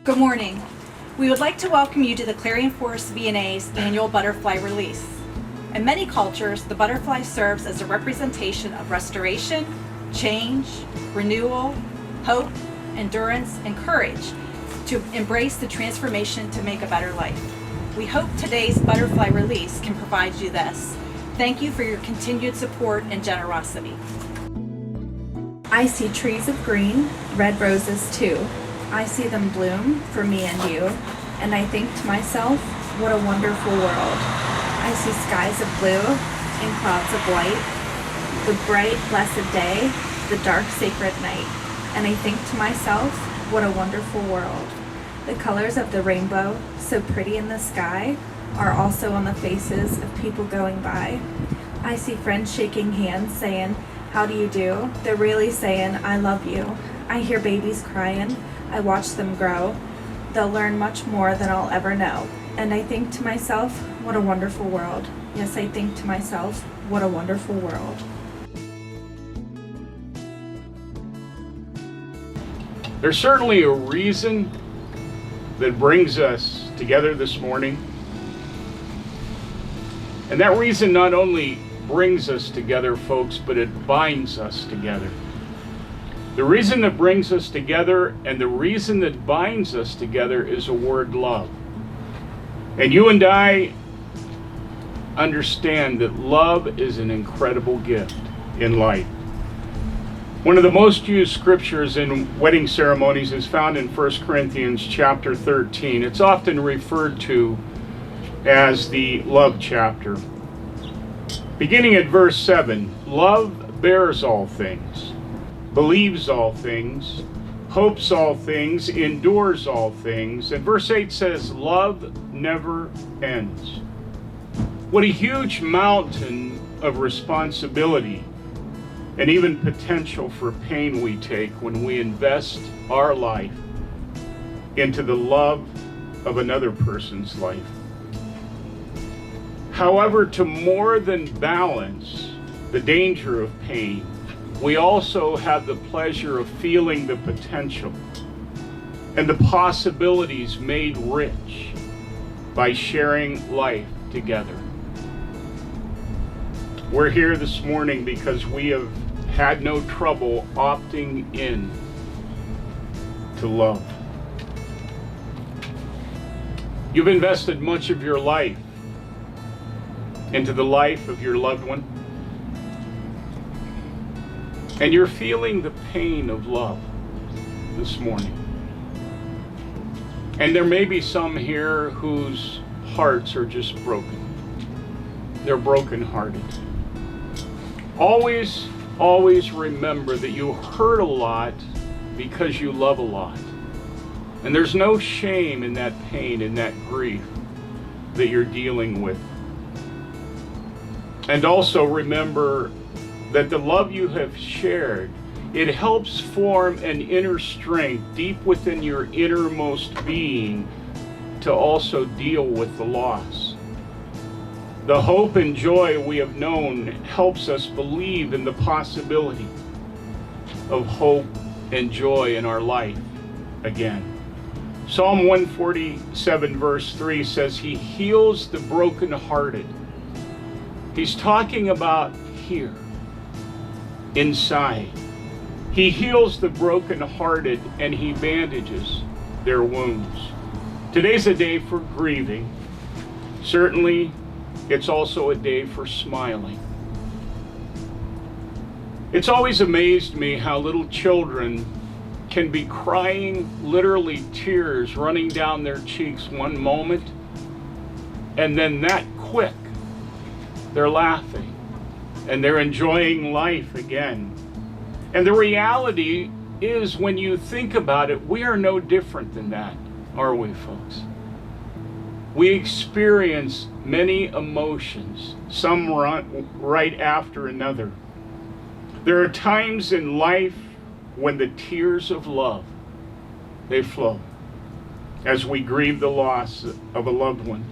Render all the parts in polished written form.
Good morning. We would like to welcome you to the Clarion Forest V&A's annual butterfly release. In many cultures, the butterfly serves as a representation of restoration, change, renewal, hope, endurance, and courage to embrace the transformation to make a better life. We hope today's butterfly release can provide you this. Thank you for your continued support and generosity. I see trees of green, red roses too. I see them bloom for me and you, and I think to myself, what a wonderful world. I see skies of blue and clouds of white, the bright, blessed day, the dark, sacred night, and I think to myself, what a wonderful world. The colors of the rainbow, so pretty in the sky, are also on the faces of people going by. I see friends shaking hands saying, how do you do? They're really saying, I love you. I hear babies crying. I watch them grow. They'll learn much more than I'll ever know. And I think to myself, what a wonderful world. Yes, I think to myself, what a wonderful world. There's certainly a reason that brings us together this morning. And that reason not only brings us together, folks, but it binds us together. The reason that brings us together and the reason that binds us together is a word, love. And you and I understand that love is an incredible gift in life. One of the most used scriptures in wedding ceremonies is found in 1 Corinthians chapter 13. It's often referred to as the love chapter. Beginning at verse 7, love bears all things, believes all things, hopes all things, endures all things. And verse 8 says, love never ends. What a huge mountain of responsibility and even potential for pain we take when we invest our life into the love of another person's life. However, to more than balance the danger of pain, we also have the pleasure of feeling the potential and the possibilities made rich by sharing life together. We're here this morning because we have had no trouble opting in to love. You've invested much of your life into the life of your loved one, and you're feeling the pain of love this morning. And there may be some here whose hearts are just broken. They're brokenhearted. Always remember that you hurt a lot because you love a lot. And there's no shame in that pain and that grief that you're dealing with. And also remember that the love you have shared, it helps form an inner strength deep within your innermost being to also deal with the loss. The hope and joy we have known helps us believe in the possibility of hope and joy in our life again. Psalm 147 verse 3 says, he heals the brokenhearted. He's talking about here, inside. He heals the brokenhearted and he bandages their wounds. Today's a day for grieving. Certainly, it's also a day for smiling. It's always amazed me how little children can be crying, literally tears running down their cheeks one moment, and then that quick, they're laughing and they're enjoying life again. And the reality is, when you think about it, we are no different than that, are we, folks? We experience many emotions, some right after another. There are times in life when the tears of love, they flow as we grieve the loss of a loved one.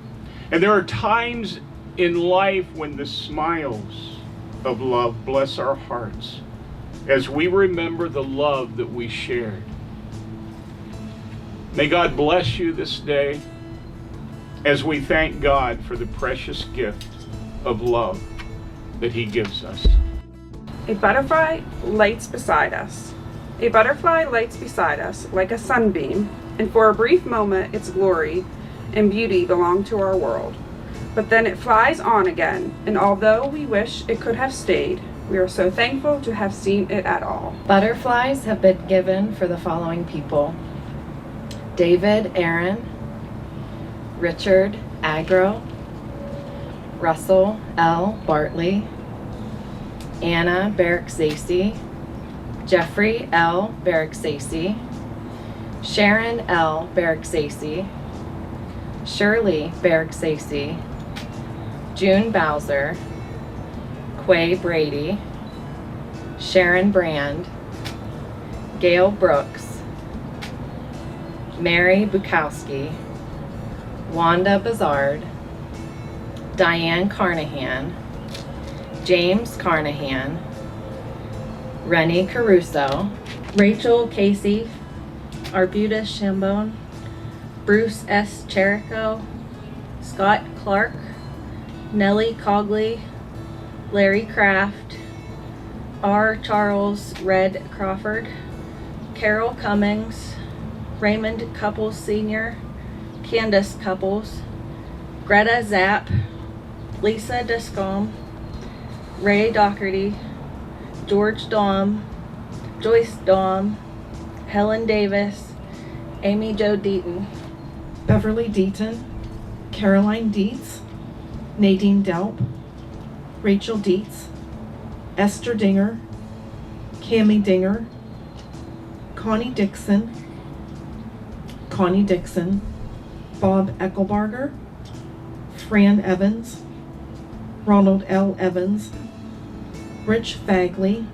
And there are times in life when the smiles of love bless our hearts as we remember the love that we shared. May God bless you this day as we thank God for the precious gift of love that He gives us. A butterfly lights beside us. A butterfly lights beside us like a sunbeam, and for a brief moment its glory and beauty belong to our world. But then it flies on again, and although we wish it could have stayed, we are so thankful to have seen it at all. Butterflies have been given for the following people: David Aaron, Richard AGRO, Russell L. Bartley, Anna Barrick-Zacy, Jeffrey L. Barrick-Zacy, Sharon L. Barrick-Zacy, Shirley Barrick-Zacy, June Bowser, Quay Brady, Sharon Brand, Gail Brooks, Mary Bukowski, Wanda Bazard, Diane Carnahan, James Carnahan, Rennie Caruso, Rachel Casey, Arbutus Shambone, Bruce S. Cherico, Scott Clark, Nellie Cogley, Larry Kraft, R. Charles Red Crawford, Carol Cummings, Raymond Couples Sr., Candace Couples, Greta Zapp, Lisa Descombe, Ray Doherty, George Daum, Joyce Daum, Helen Davis, Amy Jo Deaton, Beverly Deaton, Caroline Dietz, Nadine Delp, Rachel Dietz, Esther Dinger, Cammie Dinger, Connie Dixon, Bob Eckelbarger, Fran Evans, Ronald L. Evans, Rich Fagley,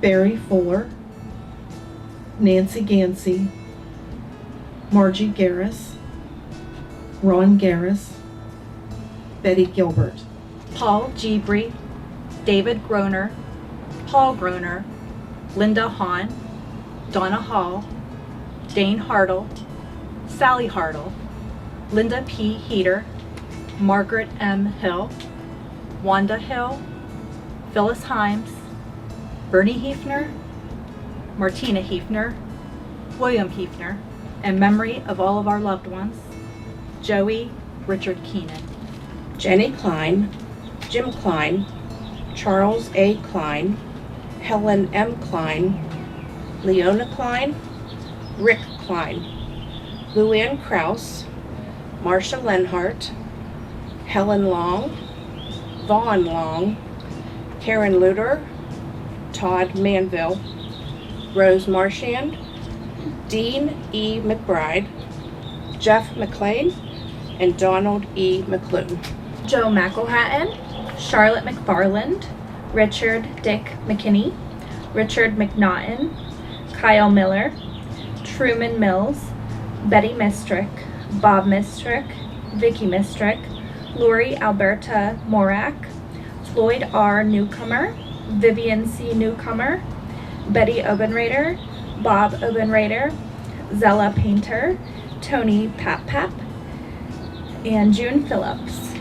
Barry Fuller, Nancy Gansey, Margie Garris, Ron Garris, Betty Gilbert, Paul Gebry, David Groner, Paul Groner, Linda Hahn, Donna Hall, Dane Hartle, Sally Hartle, Linda P. Heater, Margaret M. Hill, Wanda Hill, Phyllis Himes, Bernie Hefner, Martina Hefner, William Hefner, in memory of all of our loved ones, Joey Richard Keenan. Jenny Klein, Jim Klein, Charles A. Klein, Helen M. Klein, Leona Klein, Rick Klein, Luann Kraus, Marcia Lenhart, Helen Long, Vaughn Long, Karen Luter, Todd Manville, Rose Marchand, Dean E. McBride, Jeff McLean, and Donald E. McClune. Joe McElhatton, Charlotte McFarland, Richard Dick McKinney, Richard McNaughton, Kyle Miller, Truman Mills, Betty Mistrick, Bob Mistrick, Vicky Mistrick, Lori Alberta Morak, Floyd R. Newcomer, Vivian C. Newcomer, Betty Obenrader, Bob Obenrader, Zella Painter, Tony Pap, and June Phillips.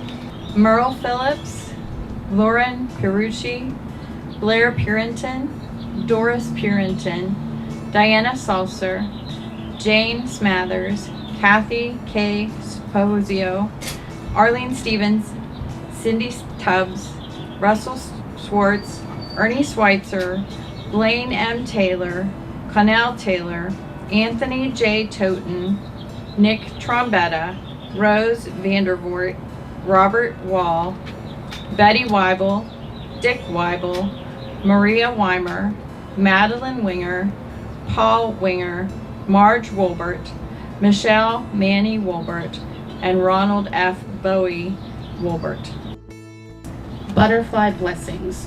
Merle Phillips, Lauren Pirucci, Blair Purinton, Doris Purinton, Diana Salser, Jane Smathers, Kathy K. Sposio, Arlene Stevens, Cindy Tubbs, Russell Schwartz, Ernie Schweitzer, Blaine M. Taylor, Connell Taylor, Anthony J. Toten, Nick Trombetta, Rose Vandervoort, Robert Wall, Betty Weibel, Dick Weibel, Maria Weimer, Madeline Winger, Paul Winger, Marge Wolbert, Michelle Manny Wolbert, and Ronald F. Bowie Wolbert. Butterfly blessings.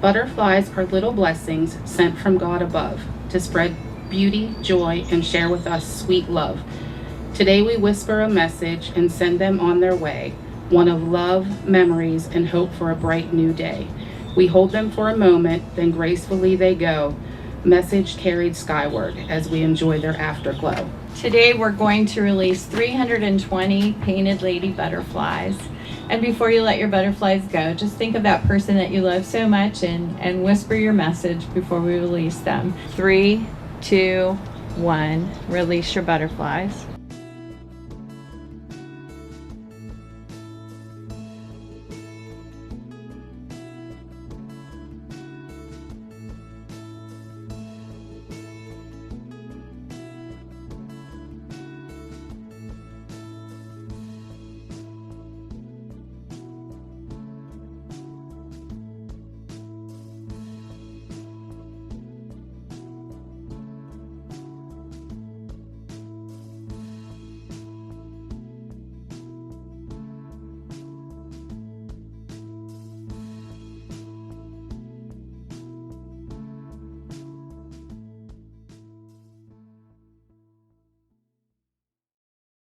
Butterflies are little blessings sent from God above to spread beauty, joy, and share with us sweet love. Today we whisper a message and send them on their way, one of love, memories, and hope for a bright new day. We hold them for a moment, then gracefully they go, message carried skyward as we enjoy their afterglow. Today we're going to release 320 painted lady butterflies. And before you let your butterflies go, just think of that person that you love so much and whisper your message before we release them. 3, 2, 1, release your butterflies.